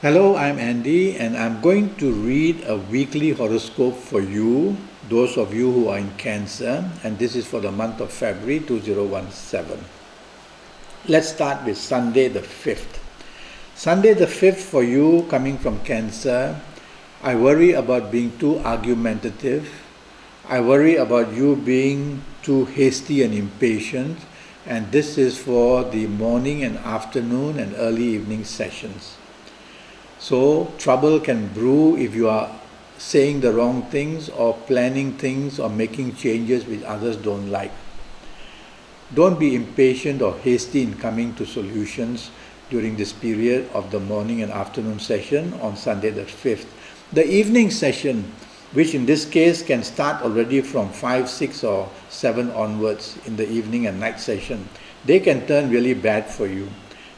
Hello, I'm Andy, and I'm going to read a weekly horoscope for you, those of you who are in Cancer, and this is for the month of February 2017. Let's start with Sunday the 5th. Sunday the 5th for you coming from Cancer, I worry about being too argumentative. I worry about you being too hasty and impatient, and this is for the morning and afternoon and early evening sessions. So trouble can brew if you are saying the wrong things or planning things or making changes which others don't like. Don't be impatient or hasty in coming to solutions during this period of the morning and afternoon session on Sunday the 5th. The evening session, which in this case can start already from 5, 6 or 7 onwards in the evening and night session, they can turn really bad for you.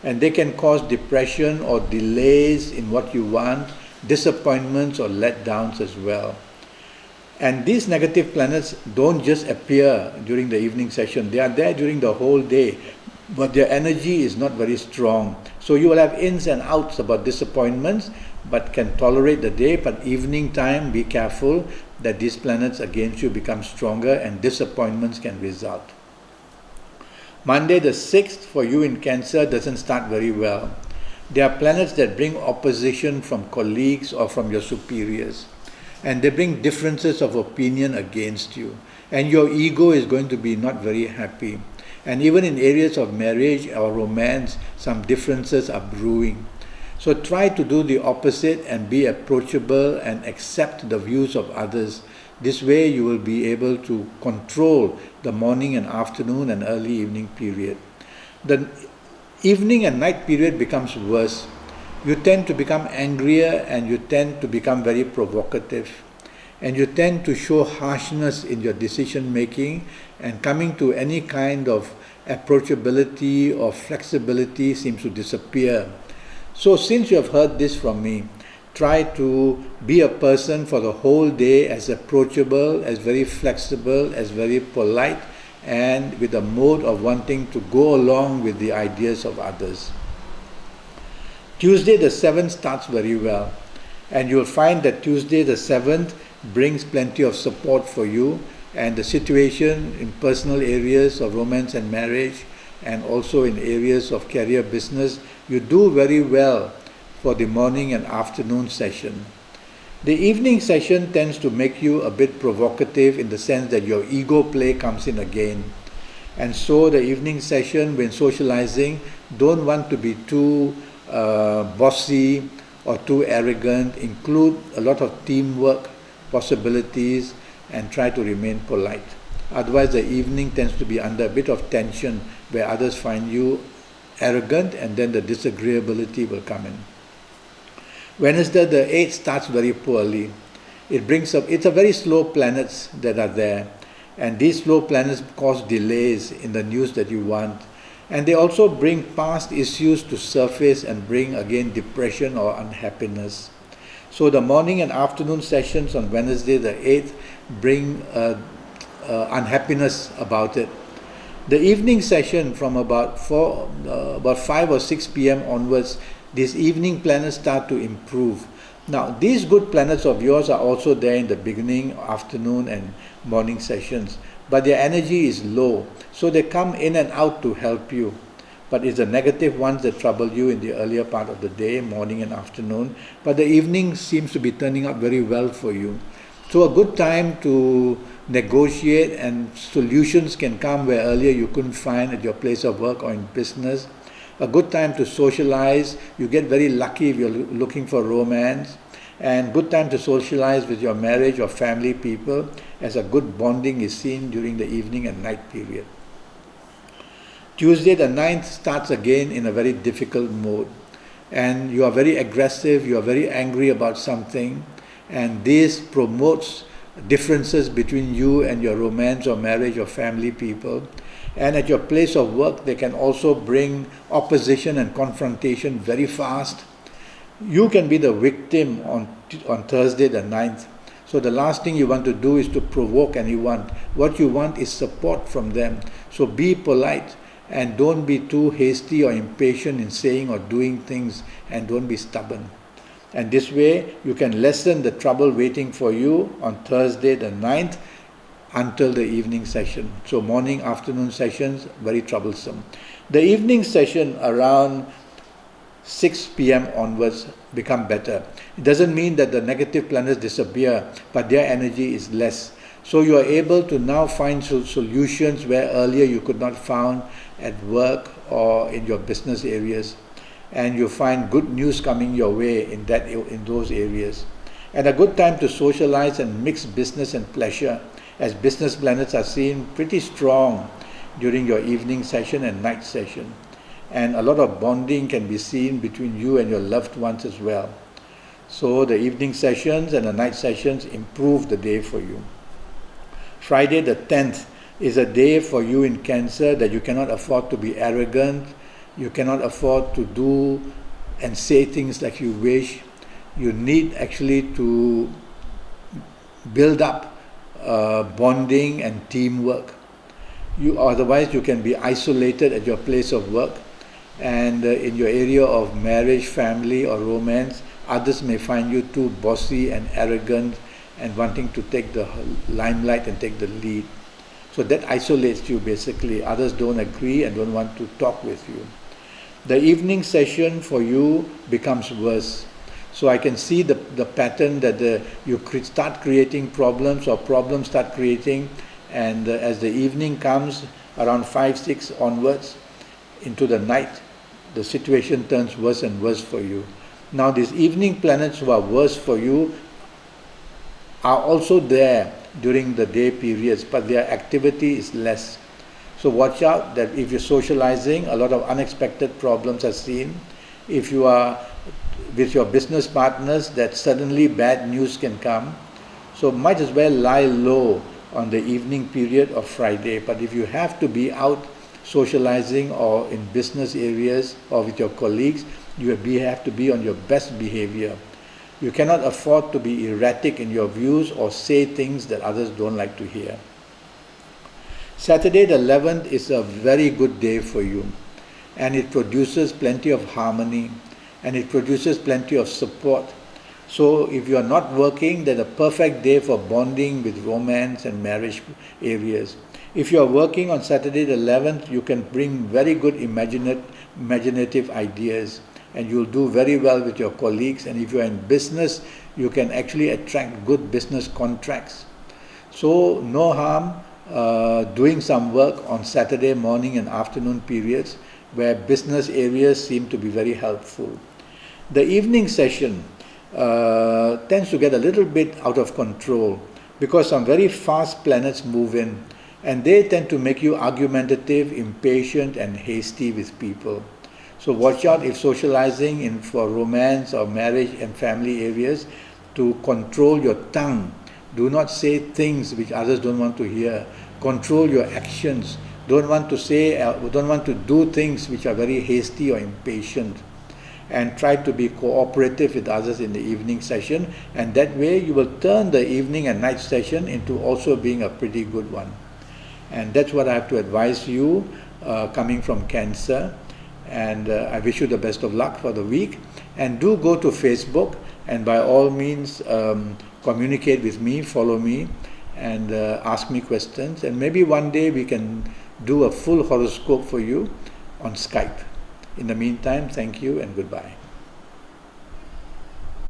And they can cause depression or delays in what you want, disappointments or letdowns as well. And these negative planets don't just appear during the evening session, they are there during the whole day, but their energy is not very strong. So you will have ins and outs about disappointments, but can tolerate the day, but evening time, be careful that these planets against you become stronger and disappointments can result. Monday the 6th for you in Cancer doesn't start very well. There are planets that bring opposition from colleagues or from your superiors, and they bring differences of opinion against you, and your ego is going to be not very happy. And even in areas of marriage or romance, some differences are brewing. So try to do the opposite and be approachable and accept the views of others. This way you will be able to control the morning and afternoon and early evening period. The evening and night period becomes worse. You tend to become angrier and you tend to become very provocative. And you tend to show harshness in your decision making, and coming to any kind of approachability or flexibility seems to disappear. So since you have heard this from me, try to be a person for the whole day as approachable, as very flexible, as very polite, and with a mode of wanting to go along with the ideas of others. Tuesday the 7th starts very well, and you'll find that Tuesday the 7th brings plenty of support for you, and the situation in personal areas of romance and marriage, and also in areas of career business, you do very well for the morning and afternoon session. The evening session tends to make you a bit provocative in the sense that your ego play comes in again. And so the evening session, when socializing, don't want to be too bossy or too arrogant. Include a lot of teamwork possibilities and try to remain polite. Otherwise the evening tends to be under a bit of tension where others find you arrogant, and then the disagreeability will come in. Wednesday the 8th starts very poorly. It's a very slow planets that are there, and these slow planets cause delays in the news that you want, and they also bring past issues to surface and bring again depression or unhappiness. So the morning and afternoon sessions on Wednesday the 8th bring unhappiness about it. The evening session from about 5 or 6 p.m. onwards, these evening planets start to improve. Now, these good planets of yours are also there in the beginning, afternoon and morning sessions, but their energy is low, so they come in and out to help you. But it's the negative ones that trouble you in the earlier part of the day, morning and afternoon, but the evening seems to be turning out very well for you. So a good time to negotiate, and solutions can come where earlier you couldn't find at your place of work or in business. A good time to socialize. You get very lucky if you're looking for romance, and good time to socialize with your marriage or family people, as a good bonding is seen during the evening and night period. Tuesday the 9th starts again in a very difficult mode, and you are very aggressive, you are very angry about something, and this promotes differences between you and your romance or marriage or family people. And at your place of work, they can also bring opposition and confrontation very fast. You can be the victim on Thursday the 9th. So the last thing you want to do is to provoke anyone. What you want is support from them. So be polite and don't be too hasty or impatient in saying or doing things, and don't be stubborn. And this way you can lessen the trouble waiting for you on Thursday the 9th until the evening session. So morning, afternoon sessions, very troublesome. The evening session around 6 p.m. onwards become better. It doesn't mean that the negative planets disappear, but their energy is less. So you are able to now find solutions where earlier you could not found at work or in your business areas. And you find good news coming your way in those areas. And a good time to socialize and mix business and pleasure, as business planets are seen pretty strong during your evening session and night session. And a lot of bonding can be seen between you and your loved ones as well. So the evening sessions and the night sessions improve the day for you. Friday the 10th is a day for you in Cancer that you cannot afford to be arrogant, you cannot afford to do and say things like you wish. You need actually to build up bonding and teamwork. Otherwise you can be isolated at your place of work, and in your area of marriage, family or romance, others may find you too bossy and arrogant and wanting to take the limelight and take the lead. So that isolates you basically. Others don't agree and don't want to talk with you. The evening session for you becomes worse. So I can see the pattern that you start creating problems, or problems start creating, and as the evening comes around 5, 6 onwards into the night, the situation turns worse and worse for you. Now these evening planets who are worse for you are also there during the day periods, but their activity is less. So watch out that if you're socializing, a lot of unexpected problems are seen. If you are with your business partners, that suddenly bad news can come. So might as well lie low on the evening period of Friday. But if you have to be out socializing or in business areas or with your colleagues, you have to be on your best behavior. You cannot afford to be erratic in your views or say things that others don't like to hear. Saturday the 11th is a very good day for you, and it produces plenty of harmony, and it produces plenty of support. So if you are not working, then a perfect day for bonding with romance and marriage areas. If you are working on Saturday the 11th, you can bring very good imaginative ideas, and you'll do very well with your colleagues. And if you are in business, you can actually attract good business contracts. So no harm doing some work on Saturday morning and afternoon periods where business areas seem to be very helpful. The evening session tends to get a little bit out of control because some very fast planets move in, and they tend to make you argumentative, impatient and hasty with people. So watch out if socializing for romance or marriage and family areas, to control your tongue. Do not say things which others don't want to hear. Control your actions. Don't want to do things which are very hasty or impatient. And try to be cooperative with others in the evening session, and that way you will turn the evening and night session into also being a pretty good one. And that's what I have to advise you coming from Cancer. And I wish you the best of luck for the week. And do go to Facebook, and by all means communicate with me, follow me, and ask me questions. And maybe one day we can do a full horoscope for you on Skype. In the meantime, thank you and goodbye.